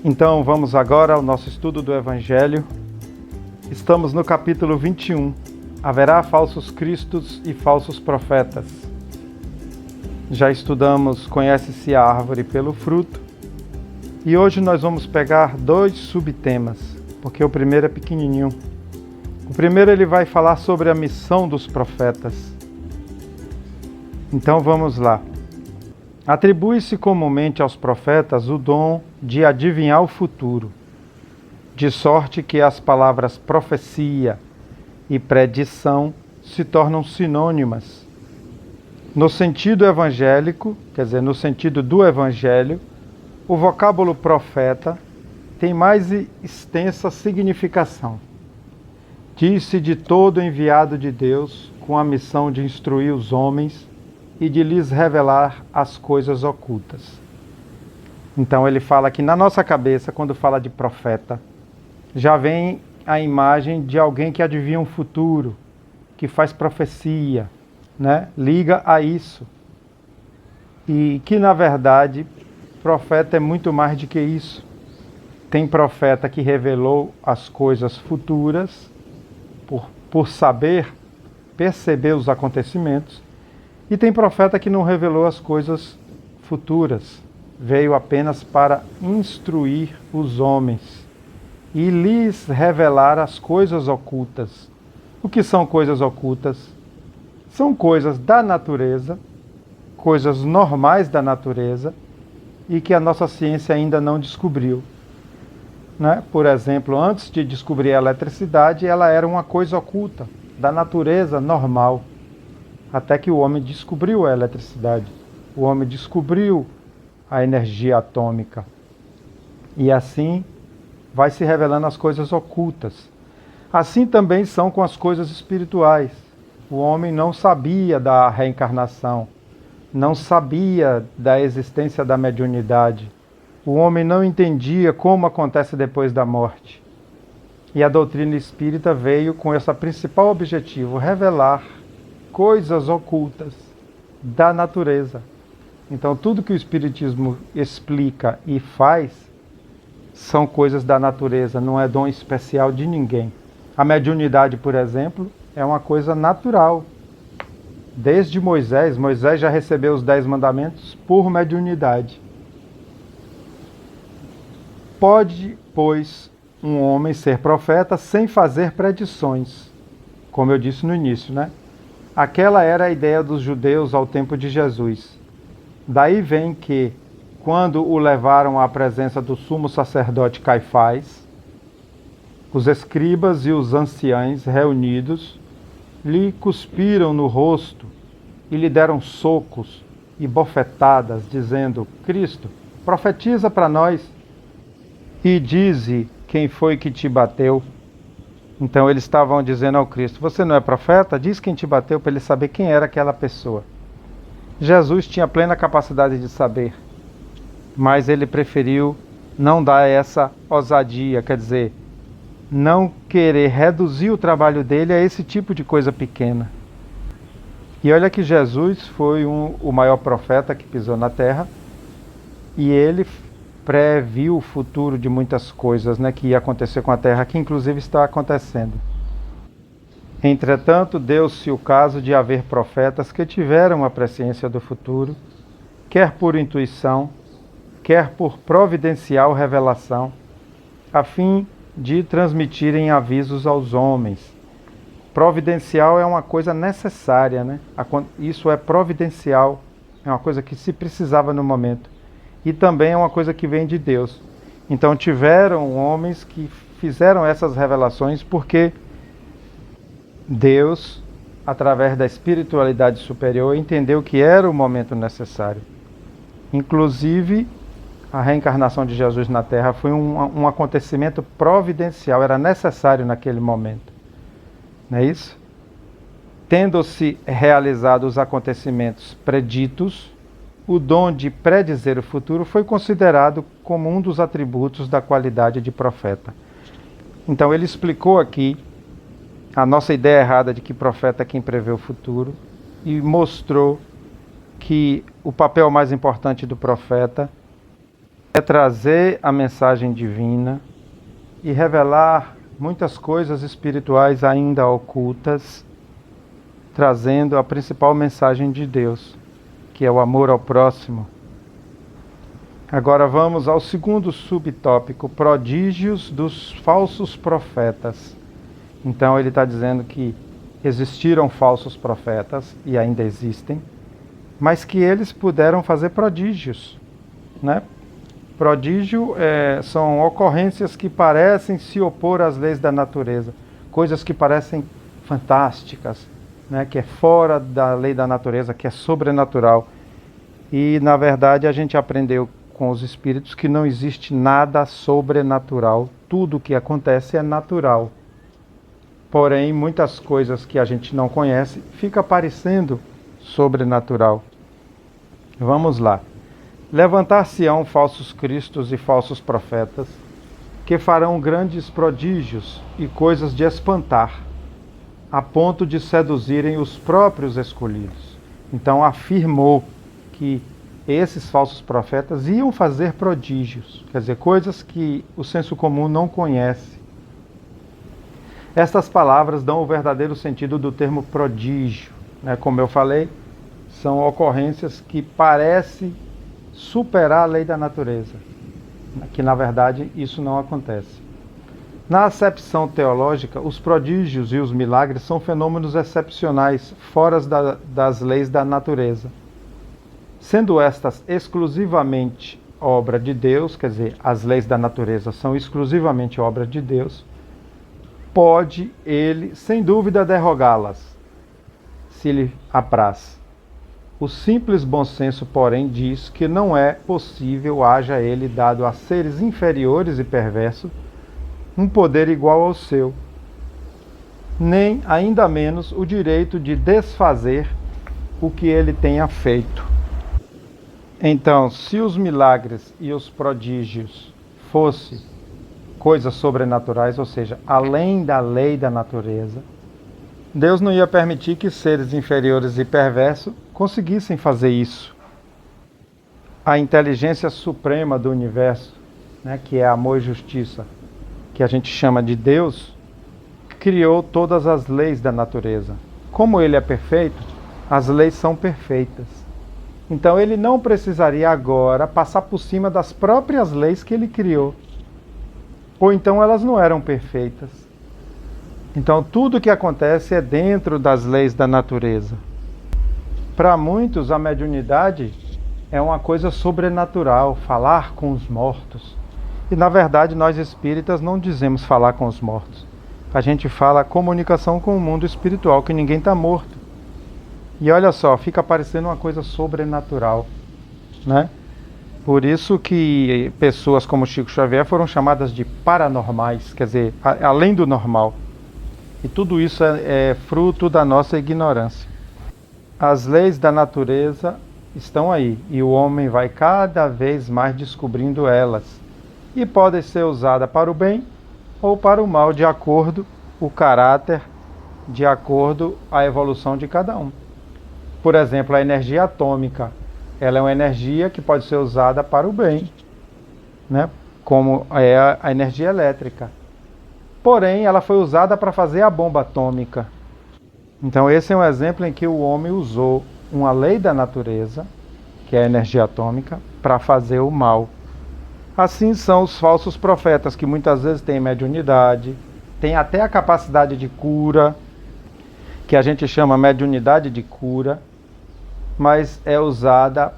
Então vamos agora ao nosso estudo do Evangelho. Estamos no capítulo 21. Haverá falsos cristos e falsos profetas. Já estudamos Conhece-se a árvore pelo fruto. E hoje nós vamos pegar dois subtemas, porque o primeiro é pequenininho. O primeiro ele vai falar sobre a missão dos profetas. Então vamos lá. Atribui-se comumente aos profetas o dom de adivinhar o futuro, de sorte que as palavras profecia e predição se tornam sinônimas. No sentido evangélico, quer dizer, no sentido do Evangelho, o vocábulo profeta tem mais extensa significação. Diz-se de todo enviado de Deus com a missão de instruir os homens e de lhes revelar as coisas ocultas. Então ele fala que na nossa cabeça, quando fala de profeta, já vem a imagem de alguém que adivinha um futuro, que faz profecia, né? Liga a isso. E que na verdade, profeta é muito mais do que isso. Tem profeta que revelou as coisas futuras, por saber, perceber os acontecimentos, e tem profeta que não revelou as coisas futuras, veio apenas para instruir os homens e lhes revelar as coisas ocultas. O que são coisas ocultas? São coisas da natureza, coisas normais da natureza e que a nossa ciência ainda não descobriu. Né? Por exemplo, antes de descobrir a eletricidade, ela era uma coisa oculta, da natureza normal. Até que o homem descobriu a eletricidade, o homem descobriu a energia atômica. E assim vai se revelando as coisas ocultas. Assim também são com as coisas espirituais. O homem não sabia da reencarnação, não sabia da existência da mediunidade. O homem não entendia como acontece depois da morte. E a doutrina espírita veio com esse principal objetivo, revelar coisas ocultas da natureza. Então tudo que o Espiritismo explica e faz são coisas da natureza, não é dom especial de ninguém. A mediunidade, por exemplo, é uma coisa natural. Desde Moisés já recebeu os 10 mandamentos por mediunidade. Pode, pois, um homem ser profeta sem fazer predições, como eu disse no início, né? Aquela era a ideia dos judeus ao tempo de Jesus. Daí vem que, quando o levaram à presença do sumo sacerdote Caifás, os escribas e os anciães reunidos lhe cuspiram no rosto e lhe deram socos e bofetadas, dizendo: Cristo, profetiza para nós e dize quem foi que te bateu. Então eles estavam dizendo ao Cristo: você não é profeta? Diz quem te bateu, para ele saber quem era aquela pessoa. Jesus tinha plena capacidade de saber, mas ele preferiu não dar essa ousadia, quer dizer, não querer reduzir o trabalho dele a esse tipo de coisa pequena. E olha que Jesus foi o maior profeta que pisou na terra, e ele previu o futuro de muitas coisas, né, que ia acontecer com a terra, que inclusive está acontecendo. Entretanto, deu-se o caso de haver profetas que tiveram a presciência do futuro, quer por intuição, quer por providencial revelação, a fim de transmitirem avisos aos homens. Providencial é uma coisa necessária, né? Isso é providencial, é uma coisa que se precisava no momento. E também é uma coisa que vem de Deus. Então tiveram homens que fizeram essas revelações porque Deus, através da espiritualidade superior, entendeu que era o momento necessário. Inclusive, a reencarnação de Jesus na Terra foi um acontecimento providencial, era necessário naquele momento. Não é isso? Tendo-se realizado os acontecimentos preditos, o dom de predizer o futuro foi considerado como um dos atributos da qualidade de profeta. Então ele explicou aqui a nossa ideia errada de que profeta é quem prevê o futuro e mostrou que o papel mais importante do profeta é trazer a mensagem divina e revelar muitas coisas espirituais ainda ocultas, trazendo a principal mensagem de Deus, que é o amor ao próximo. Agora vamos ao segundo subtópico, prodígios dos falsos profetas. Então ele está dizendo que existiram falsos profetas, e ainda existem, mas que eles puderam fazer prodígios, né? Prodígio são ocorrências que parecem se opor às leis da natureza, coisas que parecem fantásticas, né? Que é fora da lei da natureza, que é sobrenatural. E na verdade a gente aprendeu com os espíritos que não existe nada sobrenatural, tudo o que acontece é natural. Porém, muitas coisas que a gente não conhece fica parecendo sobrenatural. Vamos lá. Levantar-se-ão falsos cristos e falsos profetas, que farão grandes prodígios e coisas de espantar, a ponto de seduzirem os próprios escolhidos. Então afirmou que esses falsos profetas iam fazer prodígios, quer dizer, coisas que o senso comum não conhece. Estas palavras dão o verdadeiro sentido do termo prodígio, né? Como eu falei, são ocorrências que parecem superar a lei da natureza, que na verdade isso não acontece. Na acepção teológica, os prodígios e os milagres são fenômenos excepcionais, fora das leis da natureza. Sendo estas exclusivamente obra de Deus, quer dizer, as leis da natureza são exclusivamente obra de Deus, pode ele, sem dúvida, derrogá-las, se lhe apraz. O simples bom senso, porém, diz que não é possível haja ele dado a seres inferiores e perversos um poder igual ao seu, nem, ainda menos, o direito de desfazer o que ele tenha feito. Então, se os milagres e os prodígios fossem coisas sobrenaturais, ou seja, além da lei da natureza, Deus não ia permitir que seres inferiores e perversos conseguissem fazer isso. A inteligência suprema do universo, né, que é amor e justiça, que a gente chama de Deus, criou todas as leis da natureza. Como ele é perfeito, as leis são perfeitas. Então ele não precisaria agora passar por cima das próprias leis que ele criou. Ou então elas não eram perfeitas. Então tudo que acontece é dentro das leis da natureza. Para muitos a mediunidade é uma coisa sobrenatural, falar com os mortos. E na verdade nós espíritas não dizemos falar com os mortos. A gente fala comunicação com o mundo espiritual, que ninguém está morto. E olha só, fica parecendo uma coisa sobrenatural, né? Por isso que pessoas como Chico Xavier foram chamadas de paranormais, quer dizer, além do normal. E tudo isso é fruto da nossa ignorância. As leis da natureza estão aí, e o homem vai cada vez mais descobrindo elas. E podem ser usadas para o bem ou para o mal, de acordo com o caráter, de acordo com a evolução de cada um. Por exemplo, a energia atômica, ela é uma energia que pode ser usada para o bem, né? Como é a energia elétrica. Porém, ela foi usada para fazer a bomba atômica. Então esse é um exemplo em que o homem usou uma lei da natureza, que é a energia atômica, para fazer o mal. Assim são os falsos profetas, que muitas vezes têm mediunidade, têm até a capacidade de cura, que a gente chama mediunidade de cura, mas é usada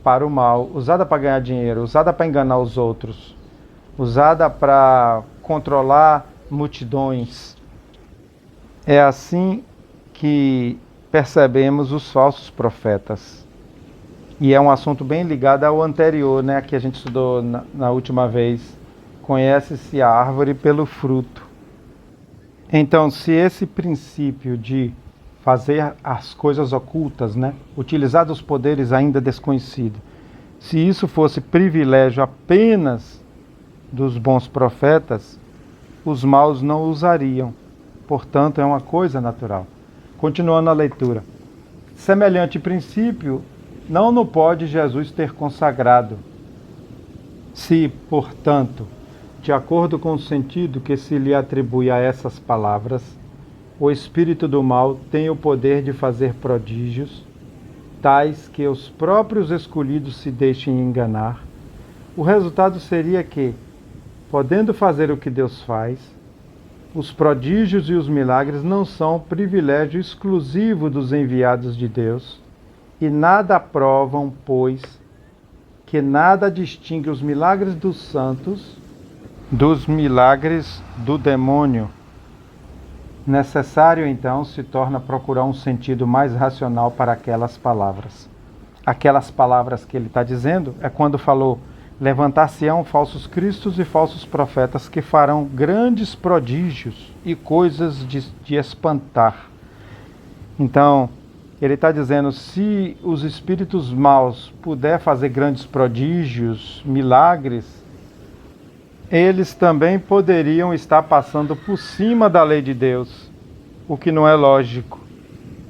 para o mal, usada para ganhar dinheiro, usada para enganar os outros, usada para controlar multidões. É assim que percebemos os falsos profetas. E é um assunto bem ligado ao anterior, né, que a gente estudou na última vez. Conhece-se a árvore pelo fruto. Então, se esse princípio de fazer as coisas ocultas, né, utilizar dos poderes ainda desconhecidos, se isso fosse privilégio apenas dos bons profetas, os maus não usariam. Portanto, é uma coisa natural. Continuando a leitura. Semelhante princípio não pode Jesus ter consagrado, Se, portanto, de acordo com o sentido que se lhe atribui a essas palavras, o espírito do mal tem o poder de fazer prodígios, tais que os próprios escolhidos se deixem enganar, o resultado seria que, podendo fazer o que Deus faz, os prodígios e os milagres não são privilégio exclusivo dos enviados de Deus, e nada provam, pois, que nada distingue os milagres dos santos dos milagres do demônio. Necessário, então, se torna procurar um sentido mais racional para aquelas palavras. Aquelas palavras que ele está dizendo é quando falou: levantar-se-ão falsos cristos e falsos profetas que farão grandes prodígios e coisas de espantar. Então, ele está dizendo, se os espíritos maus puder fazer grandes prodígios, milagres, eles também poderiam estar passando por cima da lei de Deus, o que não é lógico.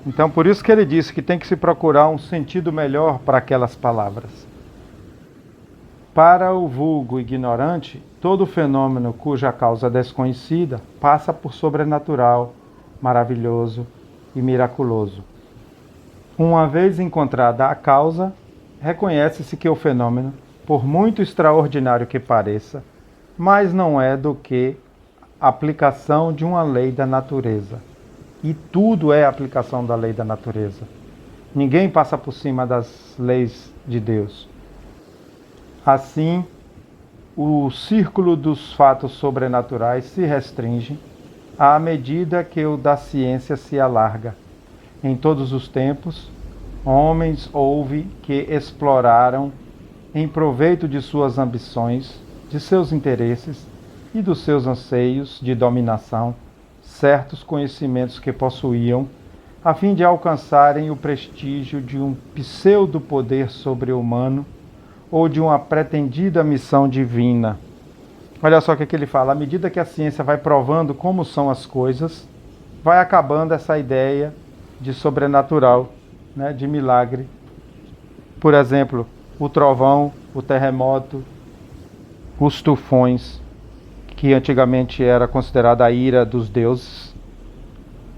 Então, por isso que ele disse que tem que se procurar um sentido melhor para aquelas palavras. Para o vulgo ignorante, todo fenômeno cuja causa é desconhecida passa por sobrenatural, maravilhoso e miraculoso. Uma vez encontrada a causa, reconhece-se que o fenômeno, por muito extraordinário que pareça, mais não é do que a aplicação de uma lei da natureza. E tudo é aplicação da lei da natureza. Ninguém passa por cima das leis de Deus. Assim, o círculo dos fatos sobrenaturais se restringe à medida que o da ciência se alarga. Em todos os tempos, homens houve que exploraram, em proveito de suas ambições, de seus interesses e dos seus anseios de dominação, certos conhecimentos que possuíam, a fim de alcançarem o prestígio de um pseudo-poder sobre-humano ou de uma pretendida missão divina. Olha só o que ele fala: à medida que a ciência vai provando como são as coisas, vai acabando essa ideia de sobrenatural, né, de milagre. Por exemplo, o trovão, o terremoto, os tufões, que antigamente era considerada a ira dos deuses.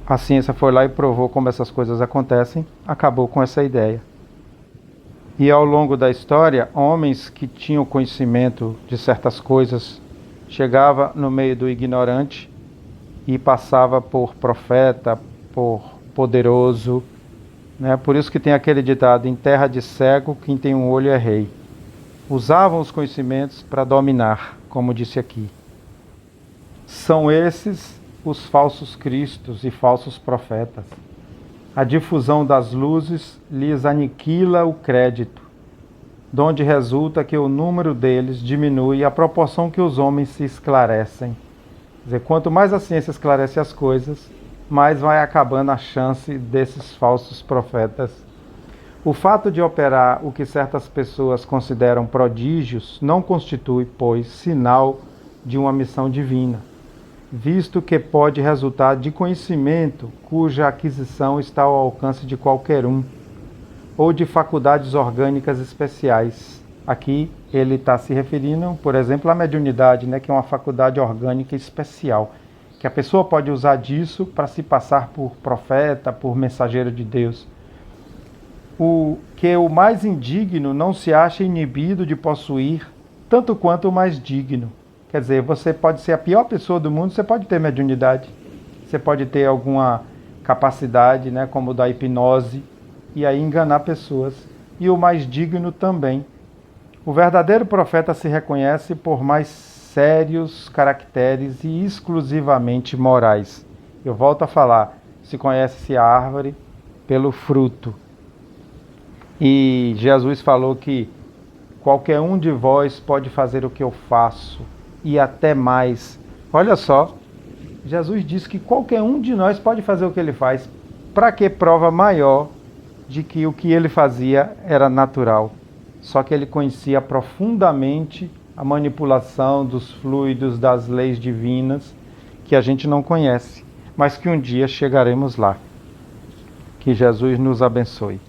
A ciência foi lá e provou como essas coisas acontecem, acabou com essa ideia. E ao longo da história, homens que tinham conhecimento de certas coisas chegava no meio do ignorante e passava por profeta, por poderoso, né? Por isso que tem aquele ditado: em terra de cego, quem tem um olho é rei. Usavam os conhecimentos para dominar, como disse aqui. São esses os falsos cristos e falsos profetas. A difusão das luzes lhes aniquila o crédito, donde resulta que o número deles diminui à proporção que os homens se esclarecem. Quer dizer, quanto mais a ciência esclarece as coisas, mais vai acabando a chance desses falsos profetas. O fato de operar o que certas pessoas consideram prodígios não constitui, pois, sinal de uma missão divina, visto que pode resultar de conhecimento cuja aquisição está ao alcance de qualquer um, ou de faculdades orgânicas especiais. Aqui ele está se referindo, por exemplo, à mediunidade, né, que é uma faculdade orgânica especial, que a pessoa pode usar disso para se passar por profeta, por mensageiro de Deus. O mais indigno não se acha inibido de possuir, tanto quanto o mais digno. Quer dizer, você pode ser a pior pessoa do mundo, você pode ter mediunidade, você pode ter alguma capacidade, né, como da hipnose, e aí enganar pessoas. E o mais digno também. O verdadeiro profeta se reconhece por mais sérios caracteres e exclusivamente morais. Eu volto a falar, se conhece-se a árvore pelo fruto. E Jesus falou que qualquer um de vós pode fazer o que eu faço, e até mais. Olha só, Jesus disse que qualquer um de nós pode fazer o que ele faz. Para que prova maior de que o que ele fazia era natural? Só que ele conhecia profundamente a manipulação dos fluidos, das leis divinas, que a gente não conhece, mas que um dia chegaremos lá. Que Jesus nos abençoe.